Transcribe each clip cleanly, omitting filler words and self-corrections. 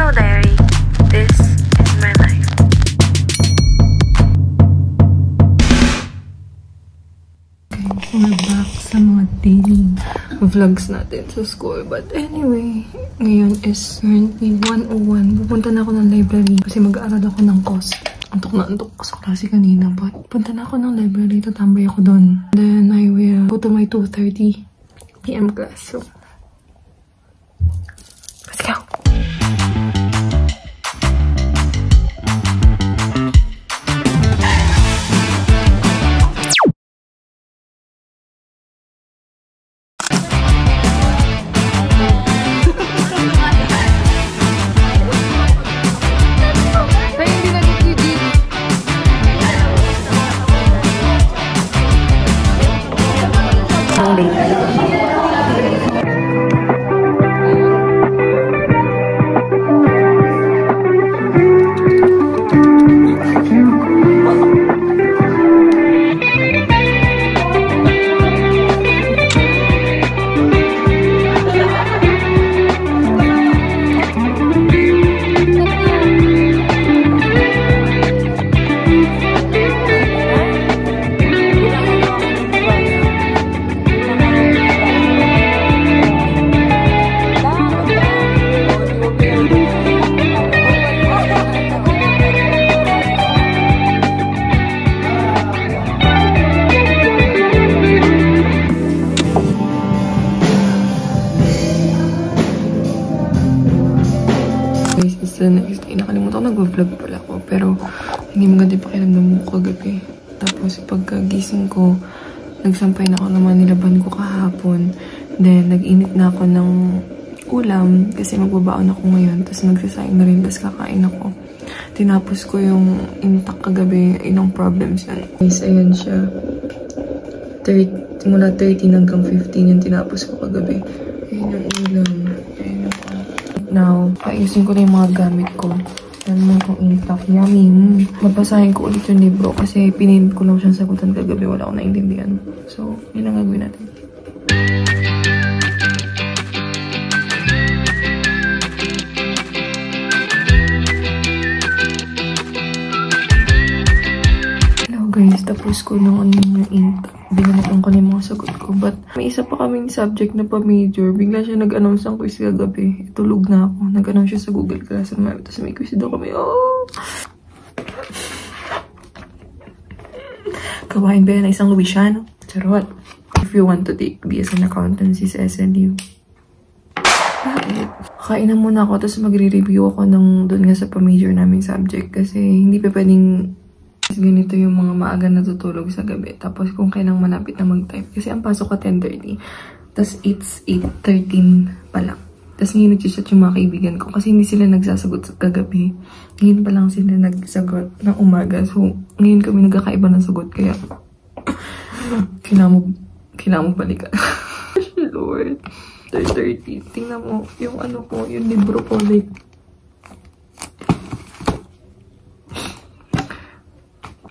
Hello, diary. This is my life. We're back sa mga daily vlogs natin sa school. But anyway, ngayon is currently 1:01. Pupunta na ako ng library kasi mag-aaral ako ng cost. Antok na antok ko sa klase kanina. But punta na ako ng library. Tatambay ako doon. Then I will go to my 2:30 PM class. So, let's go! The next day, nakalimutan ko nag-vlog pala ako, pero hindi maganda yung pakiramdam mo kagabi. Tapos pagkagising ko, nagsampay na ako naman, nilaban ko kahapon. Then nag-init na ako ng ulam kasi magbabaon ako ngayon. Tapos nagsasayang na rin, tapos kakain ako. Tinapos ko yung intak kagabi, inong problems na. Guys, ayan siya. Mula 13 hanggang 15 yung tinapos ko kagabi. Ayan yung ulam. Ayan yung now, ayusin ko na yung mga gamit ko. Yan mo itong intact. Yummy. Magbasahin ko ulit yung libro kasi pinint ko lang siyang sagutan kagabi. Wala akong naintindihan. So, yun ang gagawin natin. Hello guys, tapos ko nung yung intact. Binanatan ko na yung mga sagot ko. But may isa pa kaming subject na pa-major. Bigla siya nag-announce ng quiz kagabi. Tulog na ako. Nag-announce siya sa Google Classroom. Tapos may quiz daw kami. Oh! Kawain ba yan na isang Louisiano? Charot. If you want to take BS in Accountancy sa SLU. Bakit? Kainan muna ako. Tapos magre-review ako ng doon nga sa pa-major naming subject. Kasi hindi pa pwedeng ganito yung mga maaga natutulog sa gabi. Tapos kung kailang malapit na mag-type. Kasi ang pasok ko 10:30. Tapos it's 8:13 pa lang. Tapos ngayon nag-chat yung mga kaibigan ko. Kasi hindi sila nagsasagot sa kagabi. Ngayon pa lang sila nagsagot ng umaga. So ngayon kami nagkakaiba ng sagot. Kaya kailangan mo balikan. Lord. 10:30. Tingnan mo yung ano ko, yung libro ko. Like,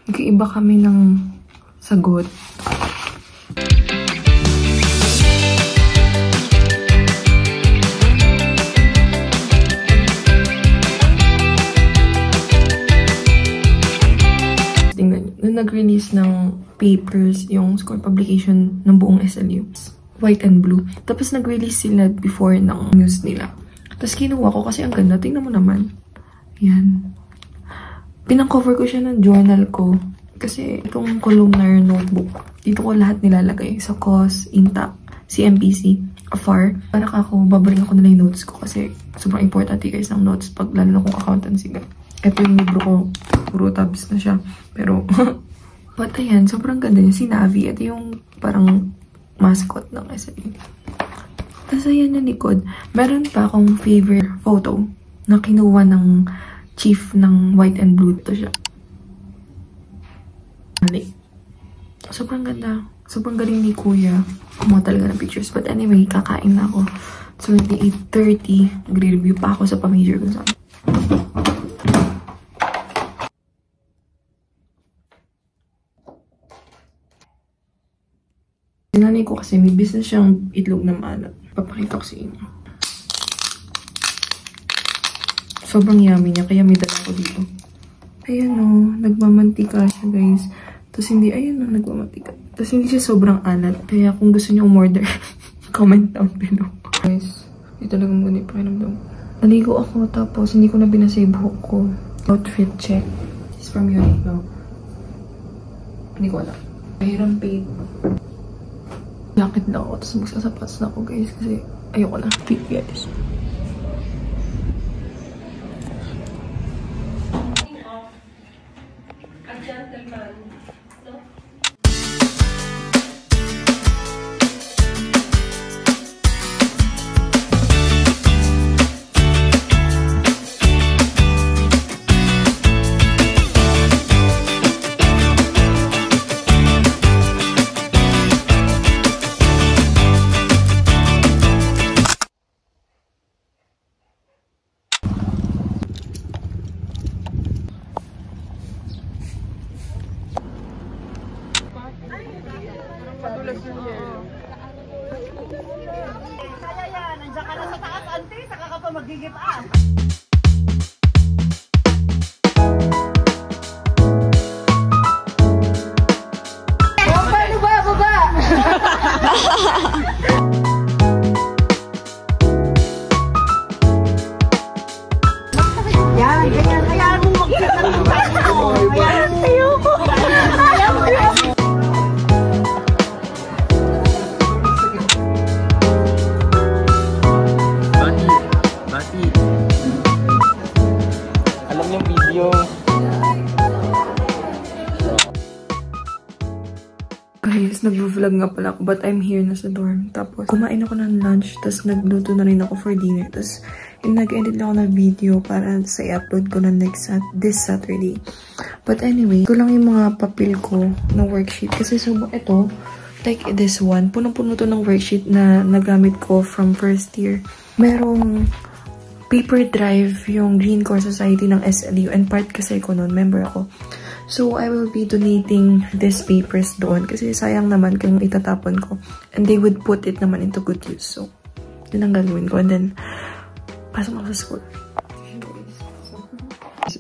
nag-iiba kami ng sagot. Tingnan nyo. Nung nag-release ng papers, yung school publication ng buong SLU. White and blue. Tapos nag-release sila before ng news nila. Tapos kinuha ko kasi ang ganda. Tingnan mo naman. Yan. Pinang-cover ko siya ng journal ko. Kasi itong columnar notebook, dito ko lahat nilalagay. Sa COS, INTAC, CMPC, AFAR. Para ako, babalik ako nila yung notes ko. Kasi sobrang important guys ng notes pag lalo na kung accountancy ka. Ito yung libro ko. Puro tabs na siya. Pero, but ayan, sobrang ganda niya. Si Navi, ito yung parang mascot ng SLU. Tapos ayan yung likod. Meron pa akong favorite photo na kinuha ng chief ng white and blue. Ito siya. Sobrang ganda. Sobrang galing ni kuya. Kumuha talaga ng pictures. But anyway, kakain na ako. So, hindi 8:30. Nagre-review pa ako sa pa-major ko saan. Sinanay ko kasi may business siyang itlog na maalat. Papakita ko sa inyo. Sobrang yummy niya, kaya may dala ko dito. Ayan o, nagmamantika siya guys. Tapos hindi, ayan o, nagmamantika. Tapos hindi siya sobrang alat. Kaya kung gusto niyo umorder, comment down below. Guys, ito talagang muna yung pakiramdam. Naligo ako, tapos hindi ko na binasave hook ko. Outfit check. It's from Uniqlo. Hindi ko alam. Mahirang paid. Jacket lang ako, tapos magsasapats na ako guys, kasi ayoko na. Paid guys. Kaya yan, nandiyan ka na sa taas, auntie, saka ka pa magigip-an. Paano ba, baba? Yan, ganyan, kaya mo magkita ng tayo. Ayoko. Guys, nag-vlog nga pala ako, but I'm here na sa dorm. Tapos, kumain ako ng lunch, tapos nagluto na rin ako for dinner. Tapos, nag-edit lang ako ng video para sa i-upload ko na this Saturday. But anyway, ito lang yung mga papel ko na worksheet. Kasi ito, like this one, punong-puno to ng worksheet na nagamit ko from first year. Merong paper drive yung Green Core Society ng SLU, and part kasi ko nun, member ako. So, I will be donating these papers doon kasi sayang naman kung itatapon ko. And they would put it naman into good use. So, yun ang gagawin ko. And then, pasok ako sa school.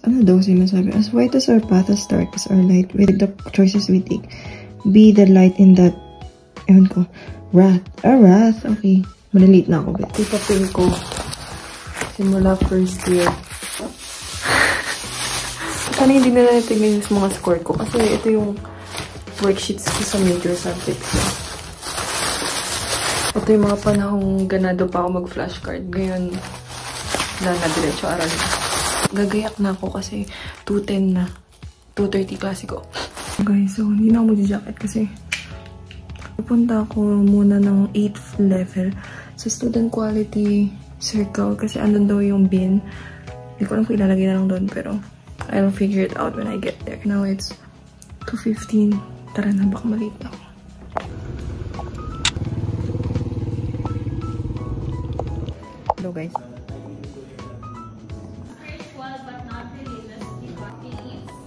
Ano daw sinasabi? As white as our path, as dark as our light, with the choices we take, be the light in that, ewan ko, wrath. Wrath. Okay. Maliliit na ako. Ipapil ko. Simula first year. Sana hindi na natin yung mga score ko. Kasi ito yung worksheets ko sa major subjects. Ito yung mga panahong ganado pa ako mag-flashcard. Ngayon, diretso aral na. Gagayak na ako kasi 2:10 na. 2:30 klase ko. Guys, so hindi na ako mag-jacket kasi pupunta ako muna ng 8th level sa student quality circle kasi andun daw yung bin. Hindi ko alam kung ilalagay na lang doon pero I'll figure it out when I get there. Now it's 2:15. Tara na, baka malate ako. Hello guys. Spiritual but not religious beliefs.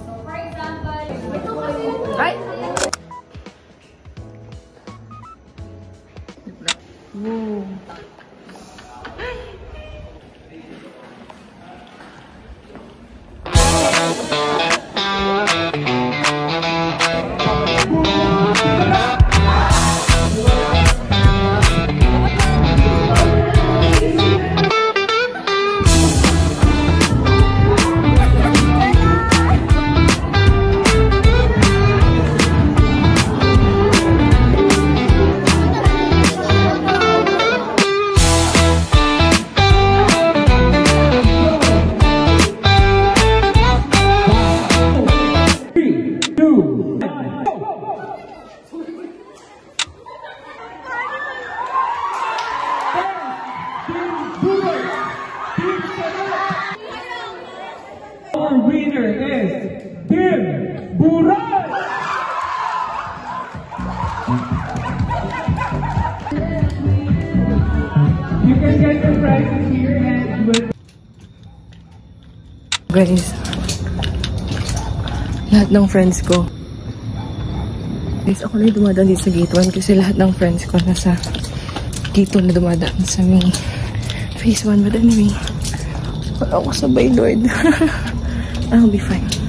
So for example, ito kasi yung Ay! Whoa. Our winner is Bim Buray! You can get your prizes here and with Guys, lahat ng friends ko. Guys, ako lang dumadaan dito sa gate 1 kasi lahat ng friends ko nasa gate 1 na dumadaan sa may phase 1. But anyway, wala ako sabay, Lord. I'll be fine.